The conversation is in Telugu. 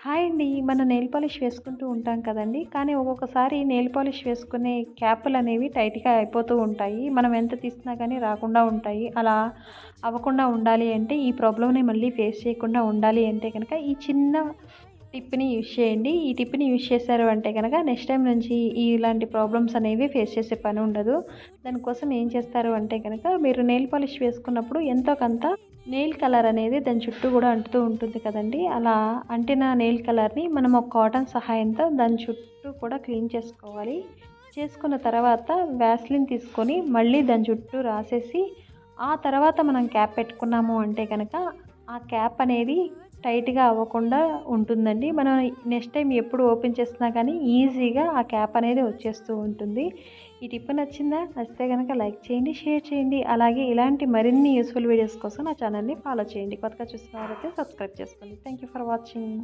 హాయ్ అండి. మనం నెయిల్ పాలిష్ వేసుకుంటూ ఉంటాం కదండీ! కానీ ఒక్కొక్కసారి నెయిల్ పాలిష్ వేసుకునే క్యాపులనేవి టైట్‌గా అయిపోతూ ఉంటాయి. మనం ఎంత తీసినా గానీ రాకుండా ఉంటాయి. అలా అవ్వకుండా ఉండాలి అంటే, ఈ ప్రాబ్లమ్‌ని మళ్ళీ ఫేస్ చేయకుండా ఉండాలి అంటే గనక, ఈ చిన్న టిప్‌ని యూజ్ చేయండి. ఈ టిప్‌ని యూజ్ చేశారు అంటే గనక నెక్స్ట్ టైమ్ నుంచి ఇలాంటి ప్రాబ్లమ్స్ అనేవి ఫేస్ చేసే పని ఉండదు. దానికోసం ఏం చేస్తారు అంటే గనక, మీరు నెయిల్ పాలిష్ వేసుకున్నప్పుడు ఎంతో కొంత నెయిల్ కలర్ అనేది దాని చుట్టూ గూడా అంటుతూ ఉంటుంది కదండీ! అలా అంటిన నెయిల్ కలర్‌ని మనం ఒక కాటన్ సహాయంతో దాని చుట్టూ కూడా క్లీన్ చేసుకోవాలి. చేసుకున్న తర్వాత వాస్లిన్ తీసుకొని మళ్ళీ దాని చుట్టూ రాసేసి, ఆ తర్వాత మనం క్యాప్ పెట్టుకున్నాము అంటే గనక, ఆ క్యాప్ అనేది టైట్‌గా అవ్వకుండా ఉంటుందండి. మనం నెక్స్ట్ టైమ్ ఎప్పుడు ఓపెన్ చేసినా కానీ ఈజీగా ఆ క్యాప్ అనేది వచ్చేస్తూ ఉంటుంది. ఈ టిప్ నచ్చిందా? నచ్చితే గనక లైక్ చేయండి, షేర్ చేయండి. అలాగే ఇలాంటి మరిన్ని యూస్‌ఫుల్ వీడియోస్ కోసం నా ఛానల్‌ని ఫాలో చేయండి. కొత్తగా చూసిన వారైతే సబ్స్క్రైబ్ చేసుకోండి. Thank you for watching.